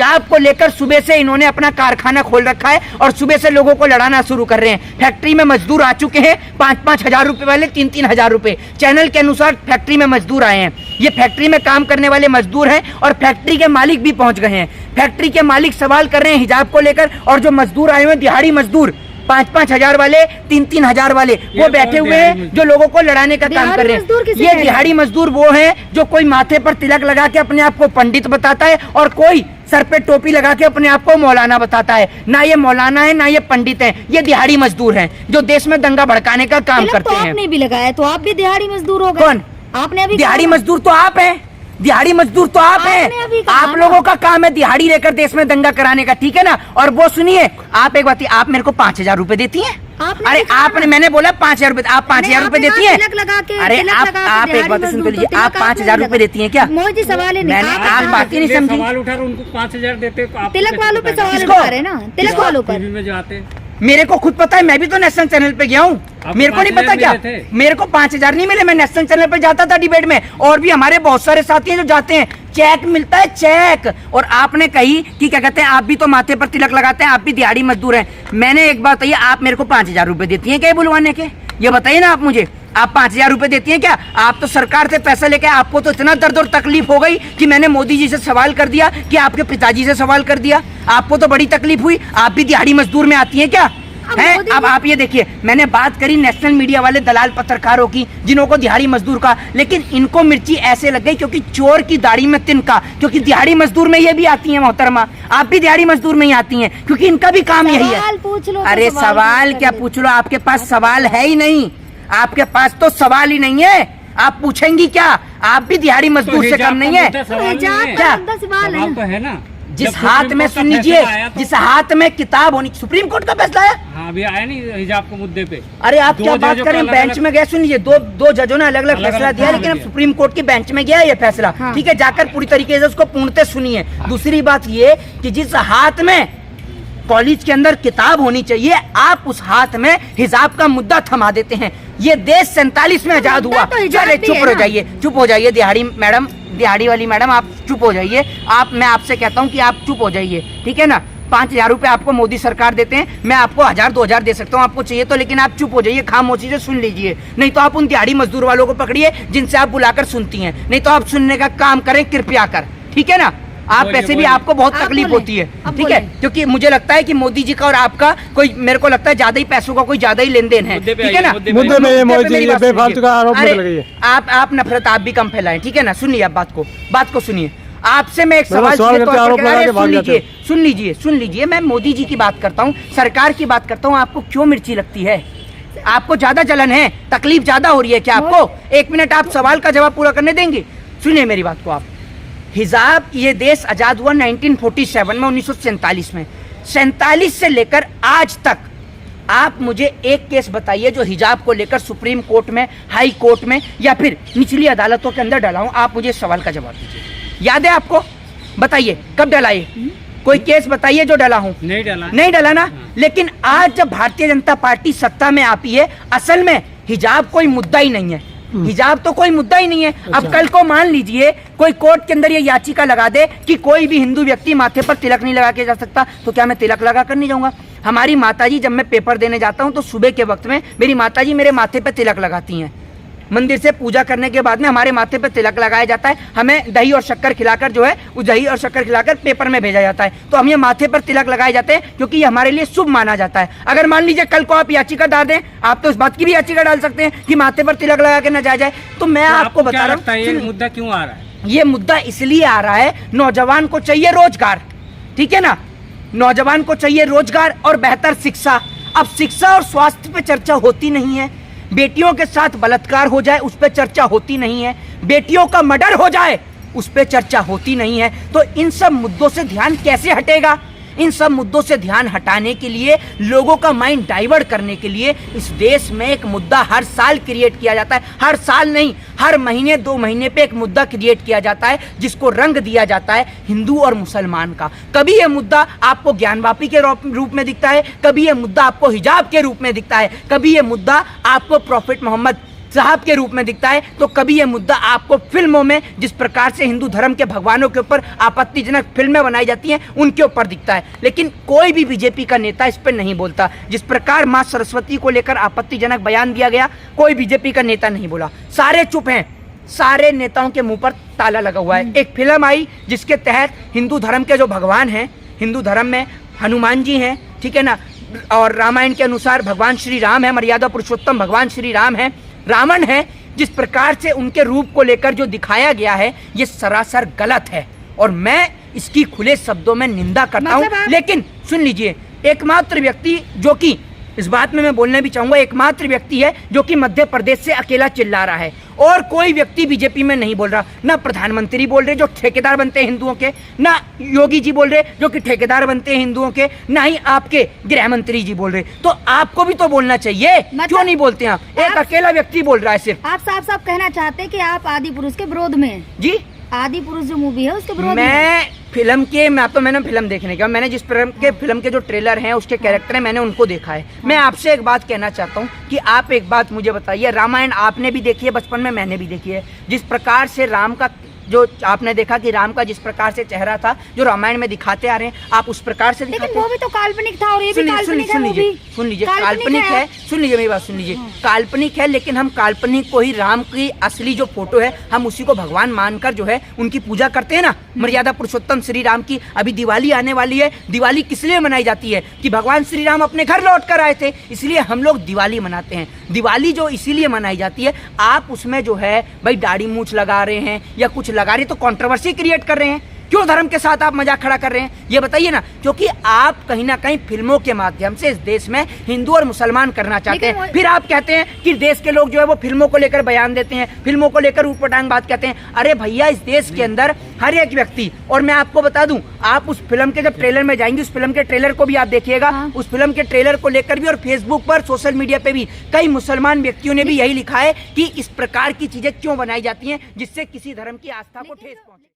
हिजाब को लेकर सुबह से इन्होंने अपना कारखाना खोल रखा है और सुबह से लोगों को लड़ाना शुरू कर रहे हैं। फैक्ट्री में मजदूर आ चुके हैं 5-5 हजार रुपए वाले, 3-3 हजार रुपए। चैनल के अनुसार फैक्ट्री में मजदूर आए हैं। ये फैक्ट्री में काम करने वाले मजदूर हैं और फैक्ट्री के मालिक भी पहुंच गए हैं। फैक्ट्री के मालिक सवाल कर रहे हैं हिजाब को लेकर, और जो मजदूर आए हुए हैं दिहाड़ी मजदूर 5-5 हजार वाले, 3-3 हजार वाले, वो बैठे हुए हैं जो लोगों को लड़ाने का काम कर रहे हैं। ये दिहाड़ी मजदूर वो हैं जो कोई माथे पर तिलक लगा के अपने आप को पंडित बताता है और कोई सर पे टोपी लगा के अपने आप को मौलाना बताता है। ना ये मौलाना है ना ये पंडित है, ये दिहाड़ी मजदूर हैं जो देश में दंगा भड़काने का काम करते हैं। आपने भी लगाया तो आप भी दिहाड़ी मजदूर हो गए। कौन? आपने अभी दिहाड़ी मजदूर तो आप हैं, दिहाड़ी मजदूर तो आप हैं। आप लोगों का काम है दिहाड़ी लेकर देश में दंगा कराने का, ठीक है ना। और वो सुनिए, आप एक बात, आप मेरे को 5,000 रुपए देती हैं। अरे आपने, मैंने बोला 5,000 रुपए, आप 5,000 रुपए देती हैं। अरे आप एक बात सुन तो लीजिए, आप 5,000 रुपए देती हैं क्या? मोदी सवाल है, मैंने आप बात ही नहीं समझी। सवाल उठा उनको 5,000 देते, तिलक वालों पे सवाल उठा रहे ना, तिलक वालों पर में जाते। मेरे को खुद पता है, मैं भी तो नेशनल चैनल पे गया हूँ। मेरे को नहीं पता क्या? मेरे को 5,000 नहीं मिले, मैं नेशनल चैनल पे जाता था डिबेट में, और भी हमारे बहुत सारे साथी हैं जो जाते हैं, चेक मिलता है, चेक। और आपने कही कि क्या कहते हैं, आप भी तो माथे पर तिलक लगाते हैं, आप भी दिहाड़ी मजदूर हैं। मैंने एक बात बताइए, आप मेरे को 5,000 रुपए देती हैं क्या बुलवाने के? ये बताइए ना आप मुझे, आप 5,000 रुपए देती हैं क्या? आप तो सरकार से पैसा लेके, आपको तो इतना दर्द और तकलीफ हो गई कि मैंने मोदी जी से सवाल कर दिया, कि आपके पिताजी से सवाल कर दिया। आपको तो बड़ी तकलीफ हुई, आप भी दिहाड़ी मजदूर में आती हैं क्या? है? अब आप ये देखिए, मैंने बात करी नेशनल मीडिया वाले दलाल पत्रकारों की, जिन्हों दिहाड़ी मजदूर का, लेकिन इनको मिर्ची ऐसे लग गई क्योंकि चोर की दाढ़ी में तिनका, क्योंकि दिहाड़ी मजदूर में ये भी आती हैं मोहतरमा, आप भी दिहाड़ी मजदूर में ही आती हैं, क्योंकि इनका भी काम यही है। पूछ लो। अरे सवाल क्या पूछ लो, आपके पास सवाल है ही नहीं, आपके पास तो सवाल ही नहीं है, आप पूछेंगी क्या? आप भी दिहाड़ी मजदूर से कम नहीं है क्या? सवाल तो है ना। जिस हाथ में, सुन लीजिए, जिस हाथ में किताब होनी, सुप्रीम कोर्ट का फैसला है। हाँ, अभी आया नहीं हिजाब के मुद्दे पे। अरे आप क्या बात करें, बेंच में गए, सुन लीजिए, दो जजों ने अलग अलग फैसला दिया, लेकिन अब सुप्रीम कोर्ट की बेंच में गया ये फैसला, ठीक है। जाकर पूरी तरीके से उसको पूर्णतः सुनिए। दूसरी बात ये कि जिस हाथ में कॉलेज के अंदर किताब होनी चाहिए, आप उस हाथ में हिजाब का मुद्दा थमा देते हैं। ये देश 47 में आजाद हुआ। अरे चुप हो जाइए, चुप हो जाइए, दिहाड़ी मैडम, दिहाड़ी वाली मैडम, आप चुप हो जाइए। मैं आपसे कहता हूँ कि आप चुप हो जाइए, ठीक है ना। 5,000 रुपए आपको मोदी सरकार देते हैं, मैं आपको 1,000-2,000 दे सकता हूँ, आपको चाहिए तो, लेकिन आप चुप हो जाइए, खामोशी से सुन लीजिए। नहीं तो आप उन दिहाड़ी मजदूर वालों को पकड़िए जिनसे आप बुलाकर सुनती हैं, नहीं तो आप सुनने का काम करें कृपया कर, ठीक है ना। आप पैसे भी, आपको बहुत तकलीफ होती है, ठीक है, क्योंकि मुझे लगता है कि मोदी जी का और आपका कोई, मेरे को लगता है ज्यादा ही पैसों का कोई ज्यादा ही लेन देन है, ठीक है ना। मुद्दे में बेफालतू का आरोप मत लगाइए। आप नफरत आप भी कम फैलाएं, ठीक है ना। सुनिए आप बात को सुनिए। आपसे मैं एक सवाल सुन लीजिए, मैं मोदी जी की बात करता हूँ, सरकार की बात करता हूँ। आपको क्यों मिर्ची लगती है? आपको ज्यादा जलन है, तकलीफ ज्यादा हो रही है क्या आपको? 1 मिनट आप सवाल का जवाब पूरा करने देंगे? सुनिए मेरी बात को आप। हिजाब, ये देश आजाद हुआ 1947 में, 1947 में। 47 से लेकर आज तक आप मुझे एक केस बताइए जो हिजाब को लेकर सुप्रीम कोर्ट में, हाई कोर्ट में या फिर निचली अदालतों के अंदर डाला हूं। आप मुझे इस सवाल का जवाब दीजिए। याद है आपको? बताइए कब डलाए, कोई केस बताइए जो डला हूं। नहीं डला ना। लेकिन आज जब भारतीय जनता पार्टी सत्ता में आती है, असल में हिजाब कोई मुद्दा ही नहीं है, हिजाब तो कोई मुद्दा ही नहीं है। अब कल को मान लीजिए कोई कोर्ट के अंदर ये याचिका लगा दे कि कोई भी हिंदू व्यक्ति माथे पर तिलक नहीं लगा के जा सकता, तो क्या मैं तिलक लगा कर नहीं जाऊंगा? हमारी माताजी, जब मैं पेपर देने जाता हूं तो सुबह के वक्त में मेरी माताजी मेरे माथे पे तिलक लगाती हैं। मंदिर से पूजा करने के बाद में हमारे माथे पे तिलक लगाया जाता है, हमें दही और शक्कर खिलाकर जो है, उस दही और शक्कर खिलाकर पेपर में भेजा जाता है। तो हम ये माथे पर तिलक लगाए जाते हैं क्योंकि ये हमारे लिए शुभ माना जाता है। अगर मान लीजिए कल को आप याचिका डाल दें, आप तो इस बात की भी याचिका डाल सकते हैं कि माथे पर तिलक लगा के न जाया जाए। तो मैं आपको बता रहा हूँ ये मुद्दा क्यों आ रहा है। ये मुद्दा इसलिए आ रहा है, नौजवान को चाहिए रोजगार, ठीक है ना। नौजवान को चाहिए रोजगार और बेहतर शिक्षा। अब शिक्षा और स्वास्थ्य पे चर्चा होती नहीं है, बेटियों के साथ बलात्कार हो जाए उस पर चर्चा होती नहीं है, बेटियों का मर्डर हो जाए उस पर चर्चा होती नहीं है। तो इन सब मुद्दों से ध्यान कैसे हटेगा? इन सब मुद्दों से ध्यान हटाने के लिए, लोगों का माइंड डाइवर्ट करने के लिए इस देश में एक मुद्दा हर साल क्रिएट किया जाता है। हर साल नहीं, हर महीने 2 महीने पे एक मुद्दा क्रिएट किया जाता है जिसको रंग दिया जाता है हिंदू और मुसलमान का। कभी ये मुद्दा आपको ज्ञानवापी के रूप में दिखता है, कभी ये मुद्दा आपको हिजाब के रूप में दिखता है, कभी ये मुद्दा आपको प्रॉफिट मोहम्मद साहब के रूप में दिखता है, तो कभी यह मुद्दा आपको फिल्मों में जिस प्रकार से हिंदू धर्म के भगवानों के ऊपर आपत्तिजनक फिल्में बनाई जाती हैं उनके ऊपर दिखता है, लेकिन कोई भी बीजेपी का नेता इस पर नहीं बोलता। जिस प्रकार मां सरस्वती को लेकर आपत्तिजनक बयान दिया गया, कोई बीजेपी का नेता नहीं बोला, सारे चुप हैं, सारे नेताओं के मुंह पर ताला लगा हुआ है। एक फिल्म आई जिसके तहत हिंदू धर्म के जो भगवान हैं, हिंदू धर्म में हनुमान जी हैं, ठीक है ना, और रामायण के अनुसार भगवान श्री राम है, मर्यादा पुरुषोत्तम भगवान श्री राम है, रावण है, जिस प्रकार से उनके रूप को लेकर जो दिखाया गया है ये सरासर गलत है और मैं इसकी खुले शब्दों में निंदा करता हूँ। लेकिन सुन लीजिए, एकमात्र व्यक्ति जो कि इस बात में मैं बोलने भी चाहूंगा, एकमात्र व्यक्ति है जो कि मध्य प्रदेश से अकेला चिल्ला रहा है और कोई व्यक्ति बीजेपी में नहीं बोल रहा। ना प्रधानमंत्री बोल रहे जो ठेकेदार बनते हैं हिंदुओं के, ना योगी जी बोल रहे जो कि ठेकेदार बनते हैं हिंदुओं के, ना ही आपके गृह मंत्री जी बोल रहे। तो आपको भी तो बोलना चाहिए, क्यों नहीं बोलते हैं आप? एक अकेला व्यक्ति बोल रहा है सिर्फ। आप साफ साफ कहना चाहते हैं कि आप आदि पुरुष के विरोध में हैं? जी, आदि पुरुष जो मूवी है उसके विरोध में? मैंने फिल्म देखने का, मैंने जिस फिल्म के जो ट्रेलर हैं उसके कैरेक्टर हैं मैंने उनको देखा है। मैं आपसे एक बात कहना चाहता हूँ कि आप एक बात मुझे बताइए, रामायण आपने भी देखी है बचपन में, मैंने भी देखी है। जिस प्रकार से राम का जो आपने देखा कि राम का जिस प्रकार से चेहरा था जो रामायण में दिखाते आ रहे हैं, आप उस प्रकार से दिखाते हैं। लेकिन वो भी तो काल्पनिक था और ये भी काल्पनिक है। सुन लीजिए, काल्पनिक है, सुन लीजिए मेरी बात सुन लीजिए, काल्पनिक है, लेकिन हम काल्पनिक को ही राम की असली जो फोटो है हम उसी को भगवान मानकर जो है उनकी पूजा करते हैं ना, मर्यादा पुरुषोत्तम श्री राम की। अभी दिवाली आने वाली है, दिवाली किस लिए मनाई जाती है कि भगवान श्री राम अपने घर लौट कर आए थे, इसलिए हम लोग दिवाली मनाते हैं। दिवाली जो इसीलिए मनाई जाती है, आप उसमें जो है भाई दाढ़ी मूछ लगा रहे हैं या कुछ लगा रहे तो कंट्रोवर्सी क्रिएट कर रहे हैं। क्यों धर्म के साथ आप मजाक खड़ा कर रहे हैं ये बताइए ना? क्योंकि आप कहीं ना कहीं फिल्मों के माध्यम से इस देश में हिंदू और मुसलमान करना चाहते हैं। फिर आप कहते हैं कि देश के लोग जो है वो फिल्मों को लेकर बयान देते हैं, फिल्मों को लेकर ऊटपटांग बात कहते हैं। अरे भैया, इस देश के अंदर हर एक व्यक्ति, और मैं आपको बता दूं, आप उस फिल्म के जब ट्रेलर में जाएंगे, उस फिल्म के ट्रेलर को भी आप देखिएगा, उस फिल्म के ट्रेलर को लेकर भी और फेसबुक पर, सोशल मीडिया पे भी कई मुसलमान व्यक्तियों ने भी यही लिखा है कि इस प्रकार की चीजें क्यों बनाई जाती हैं जिससे किसी धर्म की आस्था को ठेस पहुंचे।